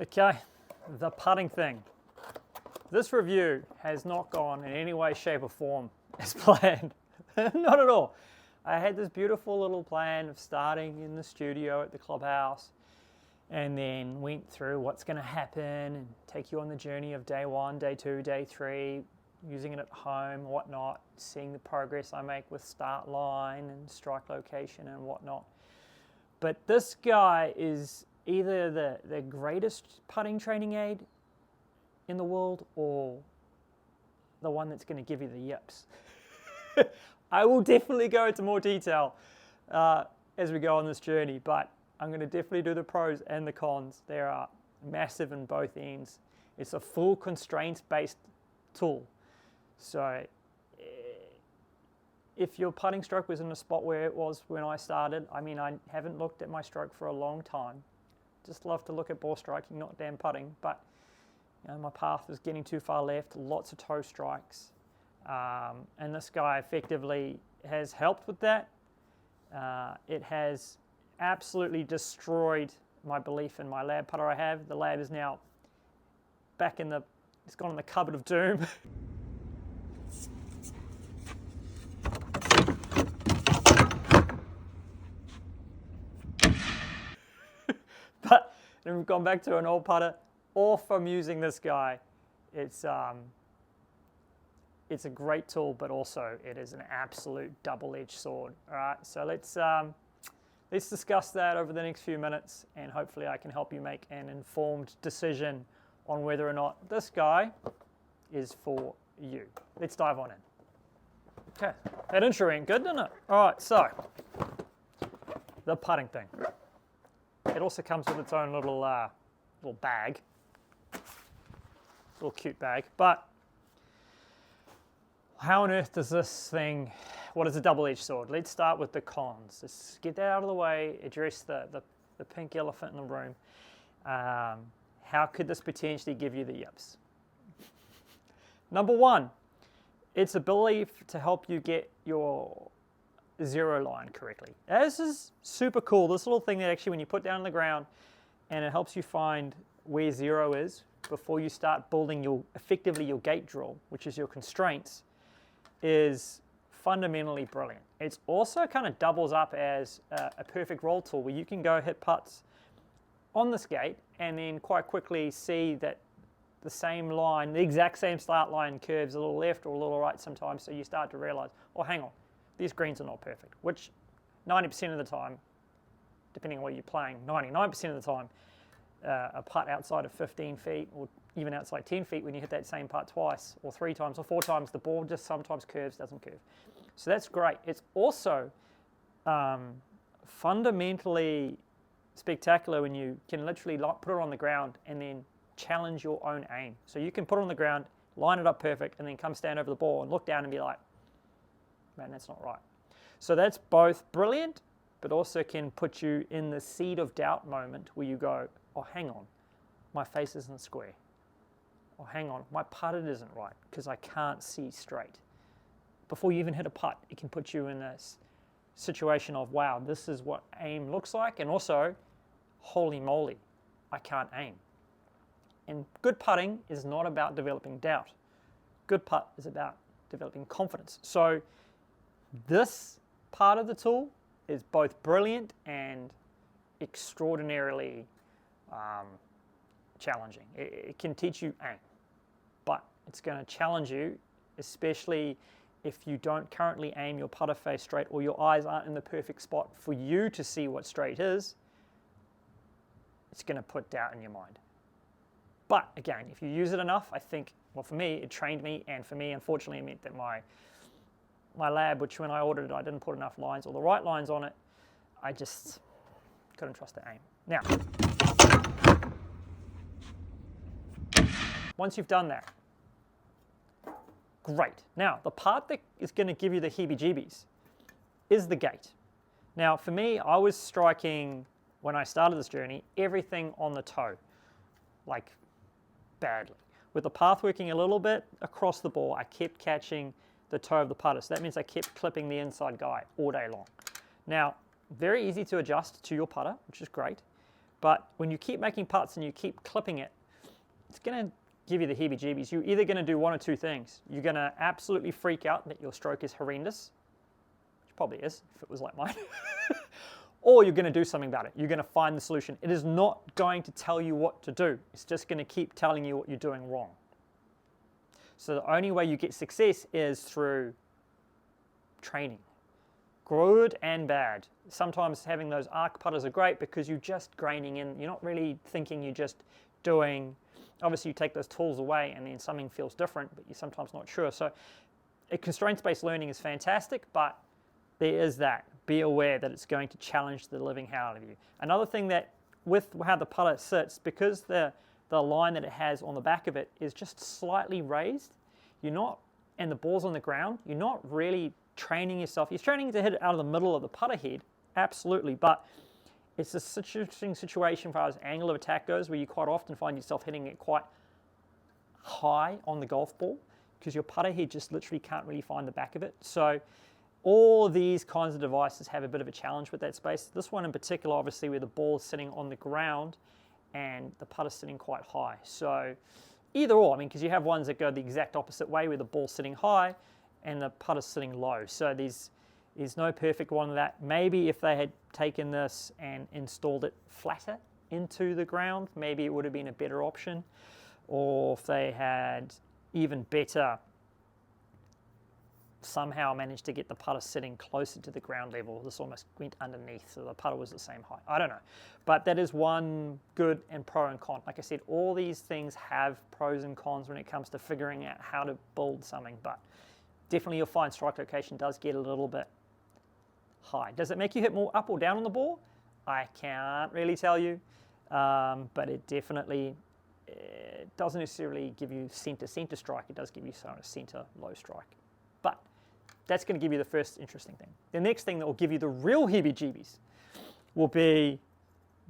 Okay, the putting thing. This review has not gone in any way, shape or form as planned. Not at all. I had this beautiful little plan of starting in the studio at the clubhouse and then went through what's going to happen and take you on the journey of day 1, day 2, day 3, using it at home, whatnot, seeing the progress I make with start line and strike location and whatnot. But this guy is either the greatest putting training aid in the world or the one that's going to give you the yips. I will definitely go into more detail as we go on this journey, but I'm going to definitely do the pros and the cons. They are massive in both ends. It's a full constraints-based tool. So if your putting stroke was in the spot where it was when I started, I mean, I haven't looked at my stroke for a long time. Just love to look at ball striking, not damn putting, but you know, my path was getting too far left, lots of toe strikes. And this guy effectively has helped with that. It has absolutely destroyed my belief in my L.A.B putter I have. The L.A.B is now back in the, it's gone in the cupboard of doom. But then we've gone back to an old putter, or from using this guy. It's a great tool, but also it is an absolute double-edged sword. All right, so let's discuss that over the next few minutes, and hopefully I can help you make an informed decision on whether or not this guy is for you. Let's dive on in. Okay, that intro ain't good, didn't it? All right, so the putting thing. It also comes with its own little bag, little cute bag. But how on earth does this thing? What is a double-edged sword? Let's start with the cons. Let's get that out of the way. Address the pink elephant in the room. How could this potentially give you the yips? Number one, its ability to help you get your zero line correctly. This is super cool. This little thing that actually when you put down on the ground and it helps you find where zero is before you start building effectively your gate drill, which is your constraints, is fundamentally brilliant. It's also kind of doubles up as a perfect roll tool where you can go hit putts on this gate and then quite quickly see that the same line, the exact same start line curves a little left or a little right sometimes, so you start to realize, oh, hang on, these greens are not perfect, which 90% of the time, depending on what you're playing, 99% of the time, a putt outside of 15 feet or even outside 10 feet, when you hit that same putt twice or 3 times or 4 times, the ball just sometimes curves, doesn't curve. So that's great. It's also fundamentally spectacular when you can literally put it on the ground and then challenge your own aim. So you can put it on the ground, line it up perfect, and then come stand over the ball and look down and be like, man, that's not right. So that's both brilliant, but also can put you in the seed of doubt moment where you go, oh, hang on, my face isn't square. Oh, hang on, my putt isn't right because I can't see straight. Before you even hit a putt, it can put you in this situation of, wow, this is what aim looks like, and also, holy moly, I can't aim. And good putting is not about developing doubt. Good putt is about developing confidence. So this part of the tool is both brilliant and extraordinarily challenging. It can teach you aim, but it's going to challenge you, especially if you don't currently aim your putter face straight or your eyes aren't in the perfect spot for you to see what straight is. It's going to put doubt in your mind. But again, if you use it enough, I think, well, for me, it trained me, and for me, unfortunately, it meant that my L.A.B, which when I ordered it, I didn't put enough lines or the right lines on it, I just couldn't trust the aim. Now, once you've done that, great. Now, the part that is going to give you the heebie-jeebies is the gate. Now, for me, I was striking, when I started this journey, everything on the toe, like badly. With the path working a little bit across the ball, I kept catching the toe of the putter. So that means I kept clipping the inside guy all day long. Now, very easy to adjust to your putter, which is great. But when you keep making putts and you keep clipping it, it's going to give you the heebie-jeebies. You're either going to do one or two things. You're going to absolutely freak out that your stroke is horrendous, which probably is if it was like mine, or you're going to do something about it. You're going to find the solution. It is not going to tell you what to do. It's just going to keep telling you what you're doing wrong. So the only way you get success is through training. Good and bad. Sometimes having those arc putters are great because you're just graining in. You're not really thinking, you're just doing. Obviously, you take those tools away and then something feels different, but you're sometimes not sure. So constraints-based learning is fantastic, but there is that. Be aware that it's going to challenge the living hell out of you. Another thing that with how the putter sits, because the line that it has on the back of it is just slightly raised, you're not, and the ball's on the ground, you're not really training yourself. You're training to hit it out of the middle of the putter head, absolutely, but it's a interesting situation as far as angle of attack goes, where you quite often find yourself hitting it quite high on the golf ball because your putter head just literally can't really find the back of it. So all these kinds of devices have a bit of a challenge with that space. This one in particular, obviously, where the ball is sitting on the ground and the putter's sitting quite high. So either or, I mean, because you have ones that go the exact opposite way where the ball's sitting high and the putter's sitting low. So there's no perfect one of that. Maybe if they had taken this and installed it flatter into the ground, maybe it would have been a better option. Or if they had even better somehow managed to get the putter sitting closer to the ground level. This almost went underneath, so the putter was the same height. I don't know. But that is one good and pro and con. Like I said, all these things have pros and cons when it comes to figuring out how to build something, but definitely you'll find strike location does get a little bit high. Does it make you hit more up or down on the ball? I can't really tell you, but it definitely doesn't necessarily give you center strike. It does give you sort of center low strike. But that's going to give you the first interesting thing. The next thing that will give you the real heebie-jeebies will be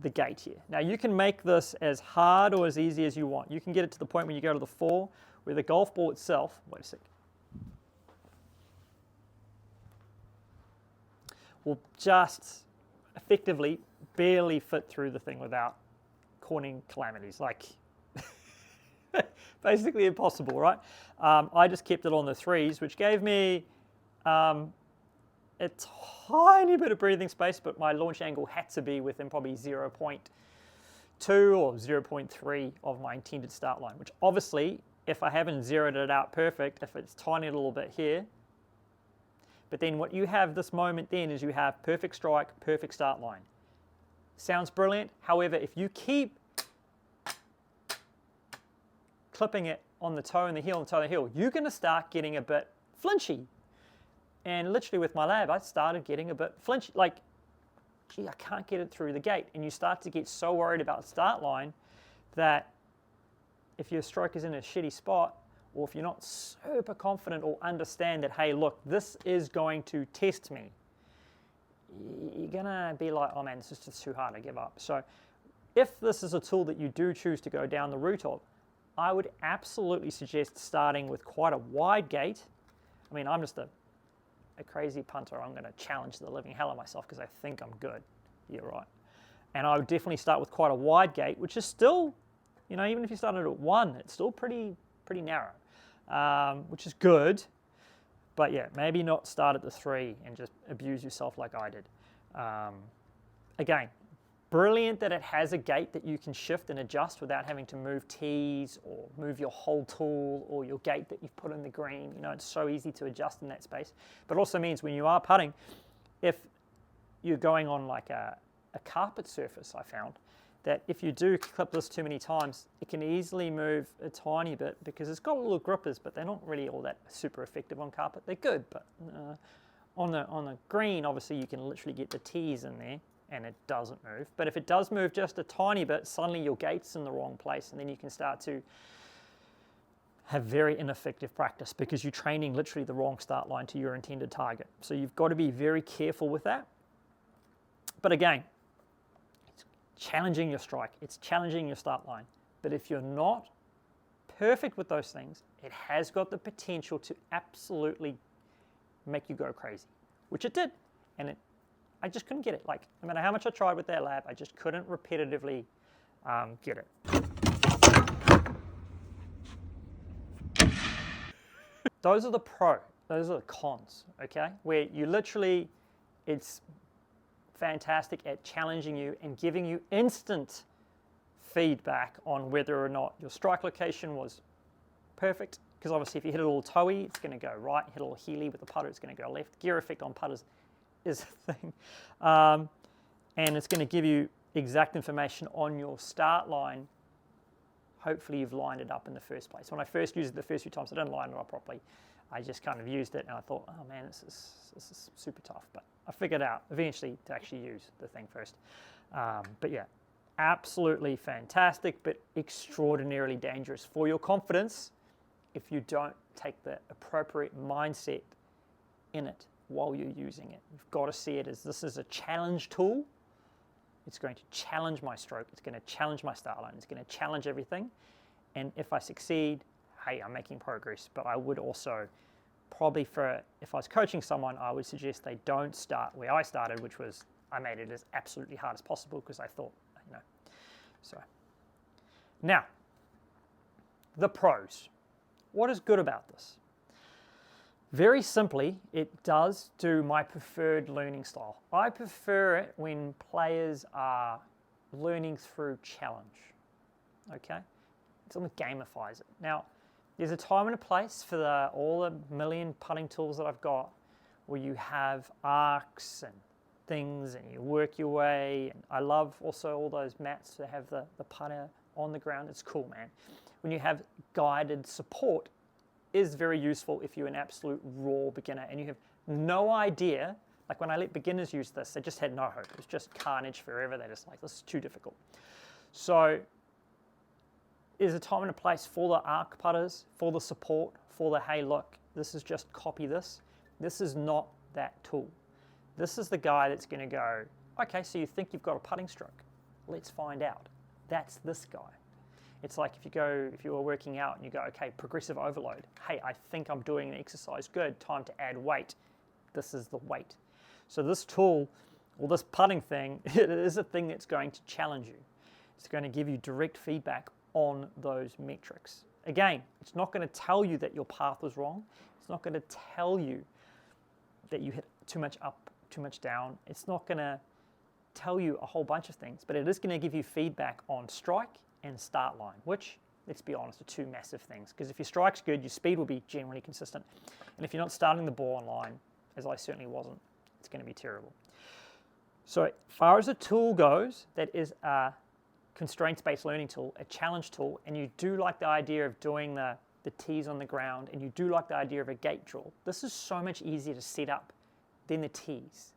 the gate here. Now you can make this as hard or as easy as you want. You can get it to the point when you go to the 4 where the golf ball itself, wait a sec, will just effectively barely fit through the thing without causing calamities. Like basically impossible, right? I just kept it on the 3s, which gave me a tiny bit of breathing space, but my launch angle had to be within probably 0.2 or 0.3 of my intended start line, which obviously, if I haven't zeroed it out perfect, if it's tiny a little bit here, but then what you have this moment then is you have perfect strike, perfect start line. Sounds brilliant. However, if you keep clipping it on the toe and the heel, you're going to start getting a bit flinchy. And literally with my lab, I started getting a bit flinchy. Like, gee, I can't get it through the gate. And you start to get so worried about start line that if your stroke is in a shitty spot, or if you're not super confident or understand that, hey, look, this is going to test me, you're going to be like, oh man, this is just too hard to give up. So if this is a tool that you do choose to go down the route of, I would absolutely suggest starting with quite a wide gate. I mean, I'm just a crazy punter. I'm going to challenge the living hell out of myself because I think I'm good. You're right. And I would definitely start with quite a wide gate, which is still, you know, even if you started at 1, it's still pretty narrow, which is good. But yeah, maybe not start at the 3 and just abuse yourself like I did. Again, brilliant that it has a gate that you can shift and adjust without having to move tees or move your whole tool or your gate that you've put in the green. You know, it's so easy to adjust in that space. But it also means when you are putting, if you're going on like a carpet surface, I found that if you do clip this too many times, it can easily move a tiny bit because it's got little grippers, but they're not really all that super effective on carpet. They're good, but on the green, obviously you can literally get the tees in there and it doesn't move. But if it does move just a tiny bit, suddenly your gate's in the wrong place, and then you can start to have very ineffective practice because you're training literally the wrong start line to your intended target. So you've got to be very careful with that. But again, it's challenging your strike, it's challenging your start line. But if you're not perfect with those things, it has got the potential to absolutely make you go crazy, which it did. And it I just couldn't get it. Like, no matter how much I tried with that L.A.B, I just couldn't repetitively get it. Those are the those are the cons, okay? Where you literally, it's fantastic at challenging you and giving you instant feedback on whether or not your strike location was perfect. Because obviously if you hit it all toey, it's going to go right. Hit it all heely with the putter, it's going to go left. Gear effect on putters is a thing. And it's going to give you exact information on your start line. Hopefully you've lined it up in the first place. When I first used it the first few times, I didn't line it up properly. I just kind of used it and I thought, oh man, this is super tough. But I figured out eventually to actually use the thing first. But yeah, absolutely fantastic, but extraordinarily dangerous for your confidence if you don't take the appropriate mindset in it while you're using it. You've got to see it as this is a challenge tool. It's going to challenge my stroke. It's going to challenge my start line. It's going to challenge everything. And if I succeed, hey, I'm making progress. But I would also probably if I was coaching someone, I would suggest they don't start where I started, which was I made it as absolutely hard as possible because I thought, you know. So now, the pros. What is good about this? Very simply, it does do my preferred learning style. I prefer it when players are learning through challenge, okay? It almost gamifies it. Now, there's a time and a place for all the million putting tools that I've got where you have arcs and things and you work your way. And I love also all those mats that have the putter on the ground. It's cool, man. When you have guided support, is very useful if you're an absolute raw beginner and you have no idea. Like when I let beginners use this, they just had no hope. It was just carnage forever. They're just like, this is too difficult. So there's a time and a place for the arc putters, for the support, for the, hey, look, this is just copy this. This is not that tool. This is the guy that's going to go, okay, so you think you've got a putting stroke. Let's find out. That's this guy. It's like if you were working out and you go, okay, progressive overload. Hey, I think I'm doing an exercise good. Time to add weight. This is the weight. So this tool, or this putting thing, it is a thing that's going to challenge you. It's going to give you direct feedback on those metrics. Again, it's not going to tell you that your path was wrong. It's not going to tell you that you hit too much up, too much down. It's not going to tell you a whole bunch of things, but it is going to give you feedback on strike and start line, which, let's be honest, are two massive things. Because if your strike's good, your speed will be generally consistent. And if you're not starting the ball on line, as I certainly wasn't, it's going to be terrible. So as far as a tool goes, that is a constraints-based learning tool, a challenge tool, and you do like the idea of doing the tees on the ground, and you do like the idea of a gate draw. This is so much easier to set up than the tees.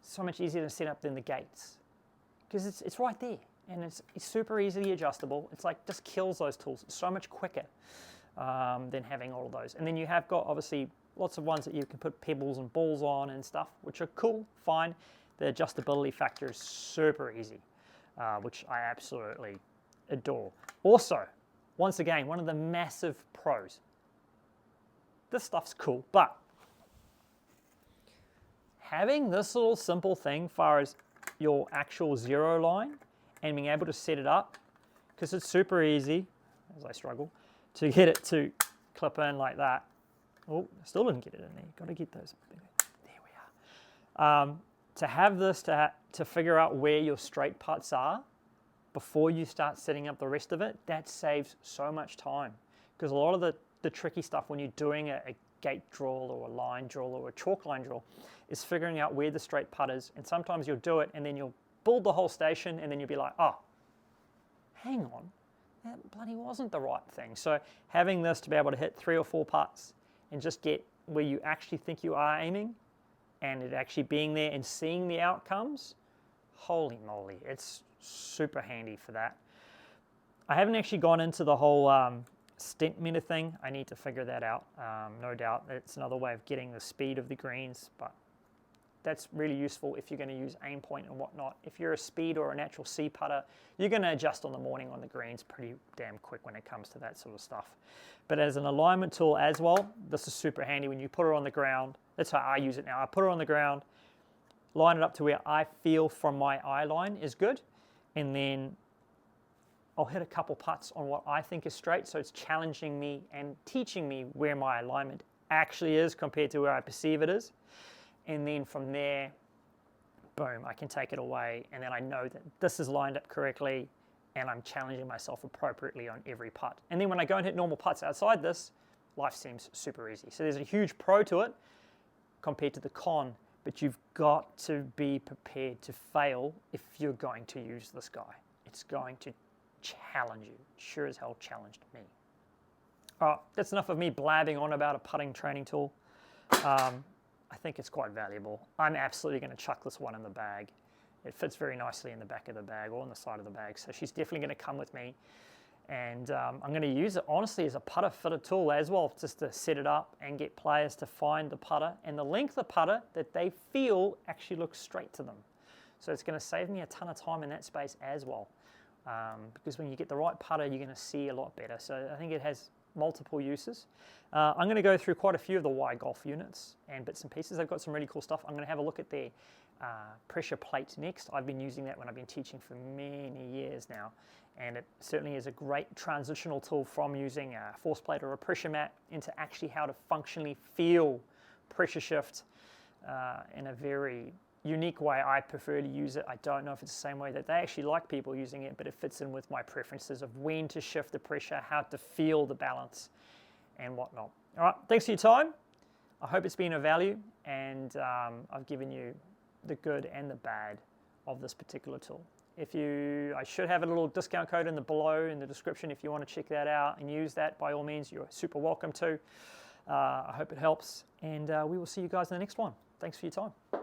So much easier to set up than the gates. Because it's right there. And it's super easily adjustable. It's like just kills those tools. It's so much quicker than having all of those. And then you have got obviously lots of ones that you can put pebbles and balls on and stuff, which are cool, fine. The adjustability factor is super easy, which I absolutely adore. Also, once again, one of the massive pros. This stuff's cool, but having this little simple thing far as your actual zero line and being able to set it up, because it's super easy, as I struggle, to get it to clip in like that. Oh, I still didn't get it in there. Got to get those. There we are. To have this, to figure out where your straight putts are before you start setting up the rest of it, that saves so much time. Because a lot of the tricky stuff when you're doing a gate draw or a line draw or a chalk line draw is figuring out where the straight putt is. And sometimes you'll do it and then you'll build the whole station and then you'll be like, oh, hang on, that bloody wasn't the right thing. So having this to be able to hit 3 or 4 putts and just get where you actually think you are aiming and it actually being there and seeing the outcomes, holy moly, it's super handy for that. I haven't actually gone into the whole stent meter thing. I need to figure that out. No doubt it's another way of getting the speed of the greens, but that's really useful if you're going to use aim point and whatnot. If you're a speed or a natural C putter, you're going to adjust on the morning on the greens pretty damn quick when it comes to that sort of stuff. But as an alignment tool as well, this is super handy when you put it on the ground. That's how I use it now. I put it on the ground. line it up to where I feel from my eye line is good, and then I'll hit a couple putts on what I think is straight, so it's challenging me and teaching me where my alignment actually is compared to where I perceive it is. And then from there, boom, I can take it away, and then I know that this is lined up correctly, and I'm challenging myself appropriately on every putt. And then when I go and hit normal putts outside this, life seems super easy. So there's a huge pro to it compared to the con, but you've got to be prepared to fail if you're going to use this guy. It's going to challenge you. Sure as hell challenged me. All right, that's enough of me blabbing on about a putting training tool. I think it's quite valuable. I'm absolutely going to chuck this one in the bag. It fits very nicely in the back of the bag or on the side of the bag, so she's definitely going to come with me. And I'm going to use it honestly as a putter fitter tool as well, just to set it up and get players to find the putter and the length of putter that they feel actually looks straight to them. So it's going to save me a ton of time in that space as well, because when you get the right putter, you're going to see a lot better. So I think it has multiple uses. I'm going to go through quite a few of the WhyGolf units and bits and pieces. They've got some really cool stuff. I'm going to have a look at their pressure plate next. I've been using that when I've been teaching for many years now, and it certainly is a great transitional tool from using a force plate or a pressure mat into actually how to functionally feel pressure shift in a very unique way. I prefer to use it. I don't know if it's the same way that they actually like people using it, but it fits in with my preferences of when to shift the pressure, how to feel the balance, and whatnot. All right, thanks for your time. I hope it's been of value, and I've given you the good and the bad of this particular tool. I should have a little discount code below in the description if you want to check that out and use that. By all means, you're super welcome to. I hope it helps, and we will see you guys in the next one. Thanks for your time.